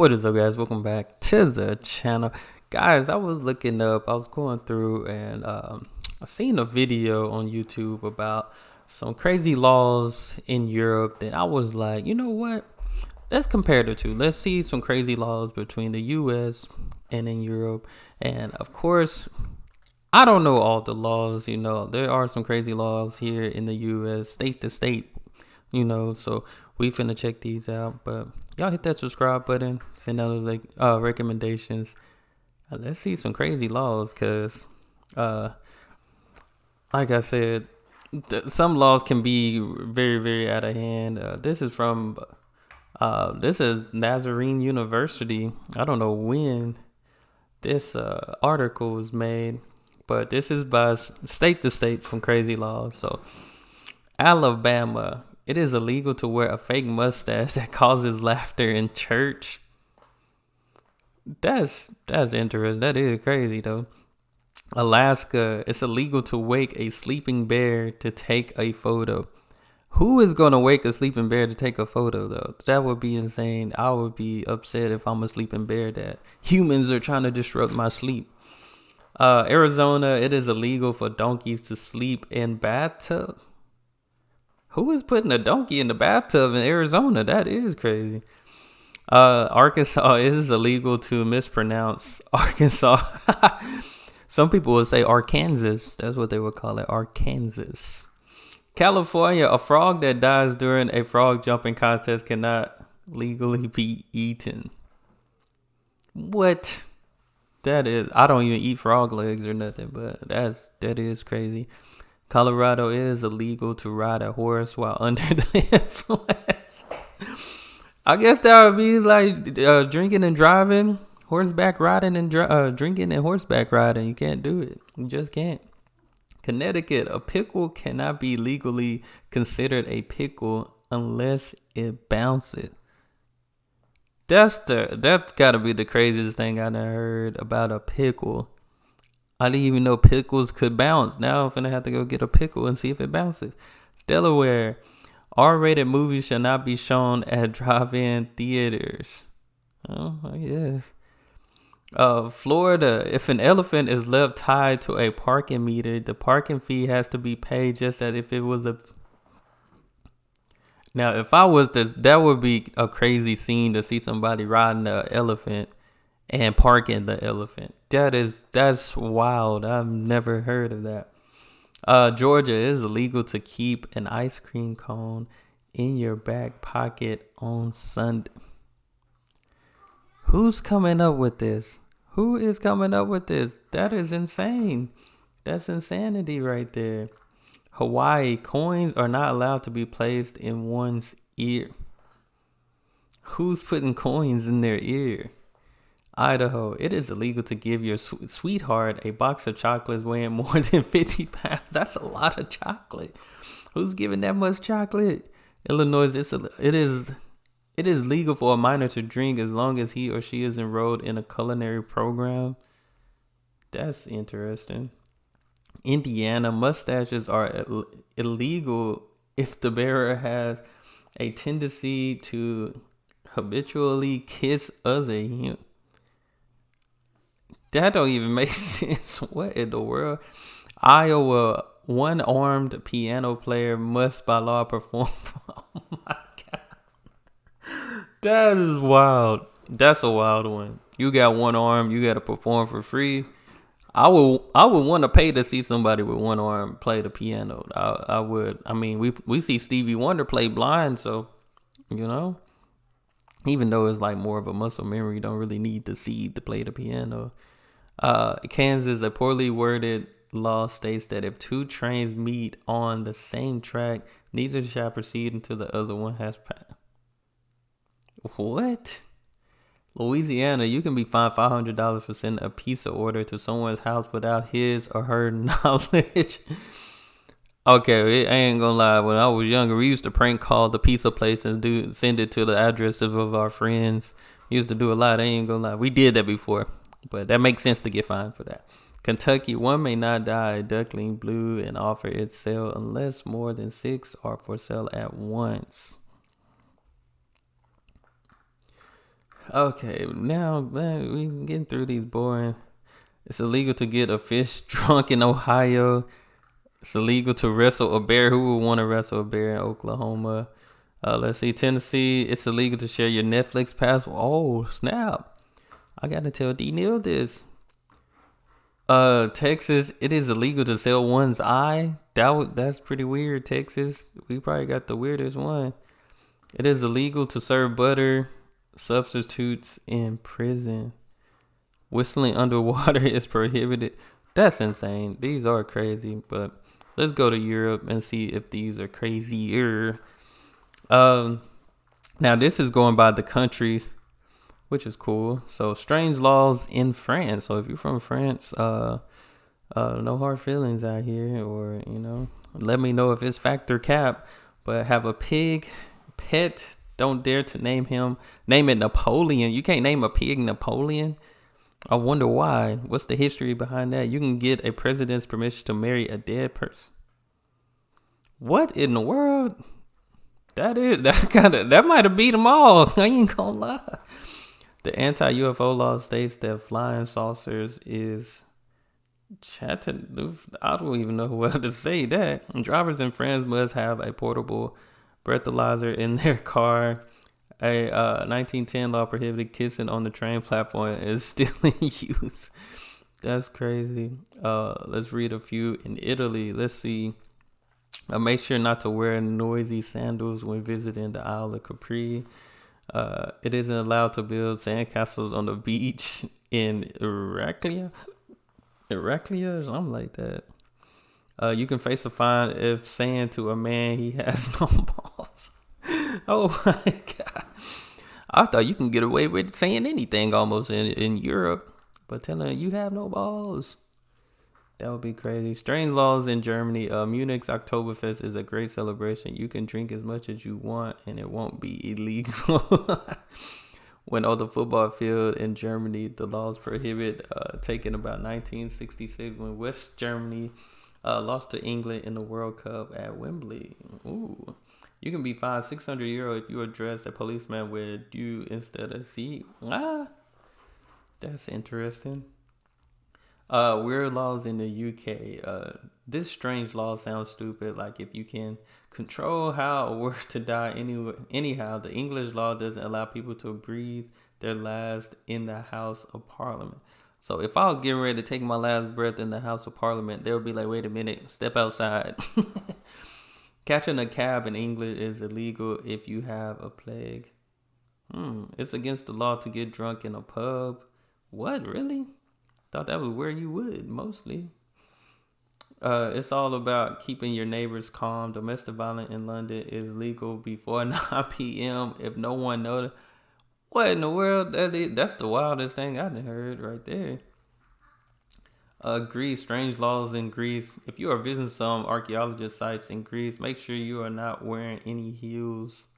What is up, guys? Welcome back to the channel. Guys, I was going through and I seen a video on YouTube about some crazy laws in Europe. And I was like, you know what? Let's compare the two. Let's see some crazy laws between the US and in Europe. And of course, I don't know all the laws. There are some crazy laws here in the US, state to state, so we finna check these out. But y'all hit that subscribe button, send out like recommendations. Let's see some crazy laws, cause like I said, some laws can be very, very out of hand. This is Nazarene University. I don't know when this article was made, but this is by state to state, some crazy laws. So Alabama, it is illegal to wear a fake mustache that causes laughter in church. That's interesting. That is crazy though. Alaska, it's illegal to wake a sleeping bear to take a photo. Who is going to wake a sleeping bear to take a photo though? That would be insane. I would be upset if I'm a sleeping bear that humans are trying to disrupt my sleep. Arizona, it is illegal for donkeys to sleep in bathtubs. Who is putting a donkey in the bathtub in Arizona? That is crazy. Arkansas, it is illegal to mispronounce Arkansas. Some people would say Arkansas. That's what they would call it, Arkansas. California, a frog that dies during a frog jumping contest cannot legally be eaten. What? I don't even eat frog legs or nothing, but that is crazy. Colorado, it is illegal to ride a horse while under the influence. I guess that would be like drinking and driving, horseback riding and drinking and horseback riding. You can't do it. You just can't. Connecticut, a pickle cannot be legally considered a pickle unless it bounces. That's gotta be the craziest thing I ever heard about a pickle. I didn't even know pickles could bounce. Now I'm finna have to go get a pickle and see if it bounces. Delaware, R-rated movies shall not be shown at drive-in theaters. Oh, I guess. Florida, if an elephant is left tied to a parking meter, the parking fee has to be paid just as if it was a... Now, if I was this, that would be a crazy scene to see somebody riding an elephant and parking the elephant. That's wild. I've never heard of that. Georgia, it is illegal to keep an ice cream cone in your back pocket on Sunday. Who's coming up with this? Who is coming up with this? That is insane. That's insanity right there. Hawaii, coins are not allowed to be placed in one's ear. Who's putting coins in their ear? Idaho, it is illegal to give your sweetheart a box of chocolates weighing more than 50 pounds. That's a lot of chocolate. Who's giving that much chocolate? Illinois, it is legal for a minor to drink as long as he or she is enrolled in a culinary program. That's interesting. Indiana, mustaches are illegal if the bearer has a tendency to habitually kiss other humans. That don't even make sense. What in the world? Iowa, one-armed piano player must by law perform. Oh my God. That is wild. That's a wild one. You got one arm, you got to perform for free. I would want to pay to see somebody with one arm play the piano. I would. I mean, we see Stevie Wonder play blind, so, even though it's like more of a muscle memory, you don't really need to see to play the piano. Kansas, a poorly worded law states that if two trains meet on the same track, neither shall proceed until the other one has passed. What? Louisiana, you can be fined $500 for sending a pizza order to someone's house without his or her knowledge. Okay, I ain't gonna lie. When I was younger, we used to prank call the pizza place and send it to the addresses of our friends. We used to do a lot. I ain't gonna lie. We did that before. But that makes sense to get fined for that. Kentucky, one may not dye a duckling blue and offer its sale unless more than 6 are for sale at once. Okay, now man, we getting through these boring. It's illegal to get a fish drunk in Ohio. It's illegal to wrestle a bear. Who would want to wrestle a bear in Oklahoma? Let's see, Tennessee. It's illegal to share your Netflix password. Oh snap! I gotta tell D Neil this. Texas. It is illegal to sell one's eye. That's pretty weird. Texas. We probably got the weirdest one. It is illegal to serve butter substitutes in prison. Whistling underwater is prohibited. That's insane. These are crazy, but let's go to Europe and see if these are crazier. Um, Now this is going by the countries, which is cool. So strange laws in France. So if you're from France, no hard feelings out here, or let me know if it's fact or cap. But have a pig pet. Don't dare to name him. Name it Napoleon. You can't name a pig Napoleon. I wonder why. What's the history behind that? You can get a president's permission to marry a dead person. What in the world? That might have beat them all. I ain't gonna lie. The anti-UFO law states that flying saucers is Chattanooga. I don't even know what to say that. Drivers in France must have a portable breathalyzer in their car. A 1910 law prohibited kissing on the train platform is still in use. That's crazy. Let's read a few in Italy. Let's see. Make sure not to wear noisy sandals when visiting the Isle of Capri. It isn't allowed to build sandcastles on the beach in Iraklia or something like that. You can face a fine if saying to a man he has no balls. Oh my god! I thought you can get away with saying anything almost in Europe, but telling you have no balls. That would be crazy. Strange laws in Germany. Munich's Oktoberfest is a great celebration. You can drink as much as you want, and it won't be illegal. When on the football field in Germany, the laws prohibit taking about 1966 when West Germany lost to England in the World Cup at Wembley. Ooh. You can be fined €600 if you address a policeman with you instead of C. That's interesting. Weird laws in the UK. This strange law sounds stupid. Like if you can control how a word to die anyhow, the English law doesn't allow people to breathe their last in the House of Parliament. So if I was getting ready to take my last breath in the House of Parliament, they would be like, wait a minute, step outside. Catching a cab in England is illegal if you have a plague. It's against the law to get drunk in a pub. What, really? Thought that was where you would, mostly. It's all about keeping your neighbors calm. Domestic violence in London is legal before 9 p.m. if no one noticed. What in the world? That's the wildest thing I've heard right there. Greece, strange laws in Greece. If you are visiting some archaeologist sites in Greece, make sure you are not wearing any heels.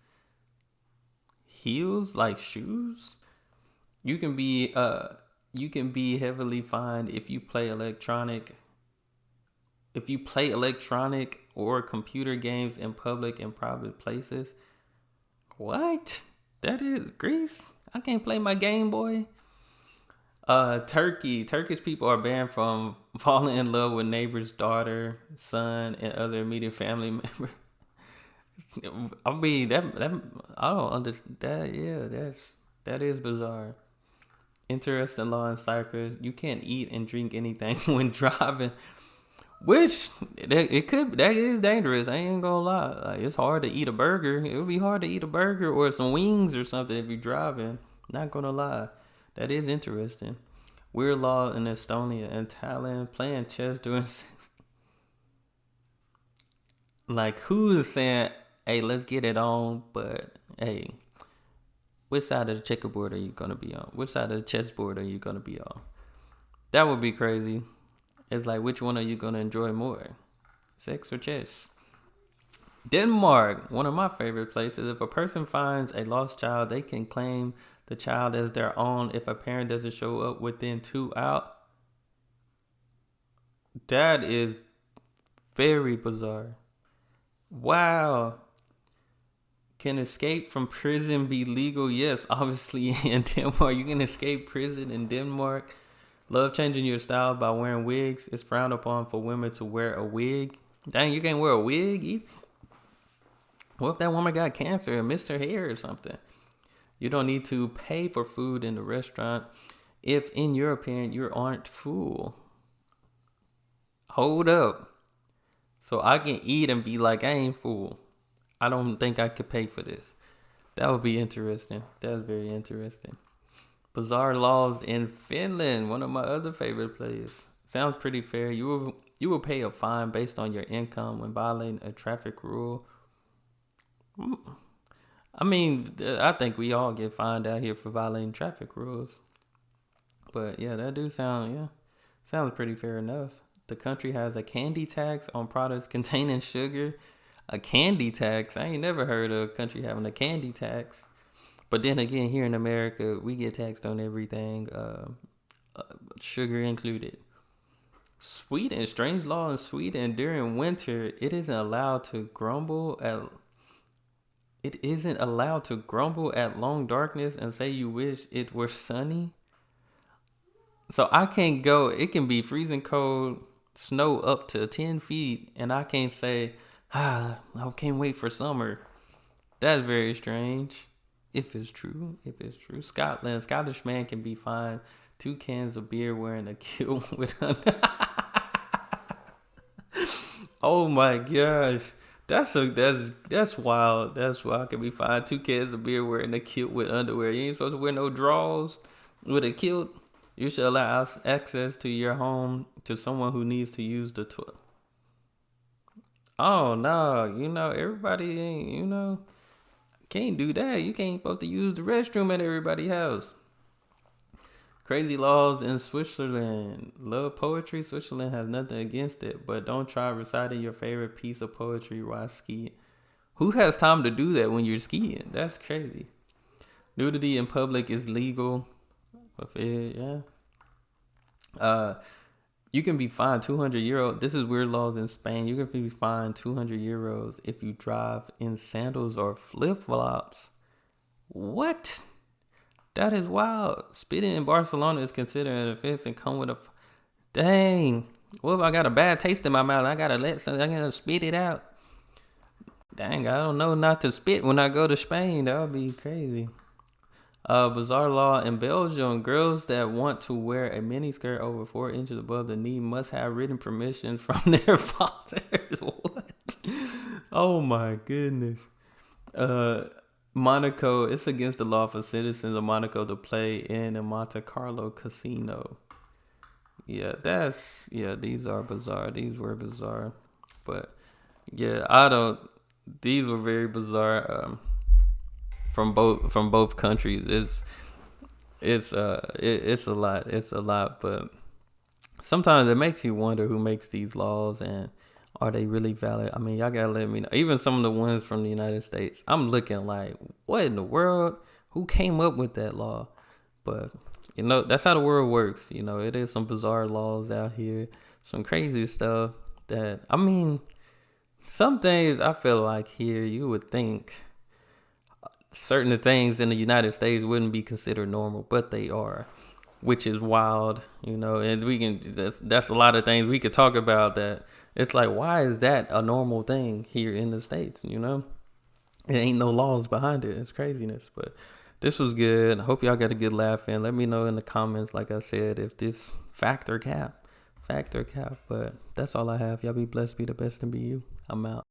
Heels like shoes? You can be heavily fined if you play electronic or computer games in public and private places. What? That is Greece? I can't play my Game Boy. Turkish people are banned from falling in love with neighbor's daughter, son, and other immediate family members. I mean that I don't understand that. Yeah, that is bizarre. Interesting law in Cyprus. You can't eat and drink anything when driving, which that is dangerous. I ain't gonna lie. Like, it's hard to eat a burger. It would be hard to eat a burger or some wings or something if you're driving. Not gonna lie. That is interesting. Weird law in Estonia and Thailand. Playing chess during sex. Like, who is saying, hey, let's get it on, but hey, which side of the checkerboard are you going to be on? Which side of the chessboard are you going to be on? That would be crazy. It's like, which one are you going to enjoy more? Sex or chess? Denmark, one of my favorite places. If a person finds a lost child, they can claim the child as their own if a parent doesn't show up within 2 hours. That is very bizarre. Wow. Can escape from prison be legal? Yes, obviously in Denmark. You can escape prison in Denmark. Love changing your style by wearing wigs. It's frowned upon for women to wear a wig. Dang, you can't wear a wig? What if that woman got cancer and missed her hair or something? You don't need to pay for food in the restaurant if, in your opinion, you aren't full. Hold up. So I can eat and be like, I ain't full. I don't think I could pay for this. That would be interesting. That's very interesting. Bizarre laws in Finland, one of my other favorite places. Sounds pretty fair. You will pay a fine based on your income when violating a traffic rule. I mean, I think we all get fined out here for violating traffic rules. But yeah, that do sounds pretty fair enough. The country has a candy tax on products containing sugar. A candy tax? I ain't never heard of a country having a candy tax. But then again, here in America, we get taxed on everything, sugar included. Sweden, strange law in Sweden, during winter, it isn't allowed to grumble at long darkness and say you wish it were sunny. So I can't go, it can be freezing cold, snow up to 10 feet, and I can't say, I can't wait for summer. That's very strange. If it's true. Scotland, Scottish man can be fined 2 cans of beer wearing a kilt with Oh my gosh. That's wild. That's why I can be fined 2 cans of beer wearing a kilt with underwear. You ain't supposed to wear no drawers with a kilt. You should allow access to your home to someone who needs to use the toilet. Oh no, everybody ain't, can't do that. You can't supposed to use the restroom at everybody's house. Crazy laws in Switzerland. Love poetry. Switzerland has nothing against it, but don't try reciting your favorite piece of poetry while skiing. Who has time to do that when you're skiing? That's crazy. Nudity in public is legal. Yeah. You can be fined €200. This is weird laws in Spain. You can be fined €200 if you drive in sandals or flip flops. What? That is wild. Spitting in Barcelona is considered an offense and come with a. Dang. What if I got a bad taste in my mouth? I gotta spit it out. Dang, I don't know not to spit when I go to Spain. That would be crazy. Bizarre law in Belgium. Girls that want to wear a miniskirt over 4 inches above the knee must have written permission from their fathers. What? Oh my goodness. Monaco. It's against the law for citizens of Monaco to play in a Monte Carlo casino. Yeah, these are bizarre. These were bizarre. But yeah, these were very bizarre. From both countries. It's a lot, but sometimes it makes you wonder who makes these laws and are they really valid? I mean, y'all gotta let me know. Even some of the ones from the United States, I'm looking like, what in the world? Who came up with that law? But that's how the world works. It is some bizarre laws out here, some crazy stuff that, I mean, some things I feel like here you would think certain things in the United States wouldn't be considered normal, but they are, which is wild, and that's a lot of things we could talk about that. It's like, why is that a normal thing here in the States? It ain't no laws behind it. It's craziness, but this was good. I hope y'all got a good laugh in. Let me know in the comments, like I said, if this factor cap, but that's all I have. Y'all be blessed, be the best, and be you. I'm out.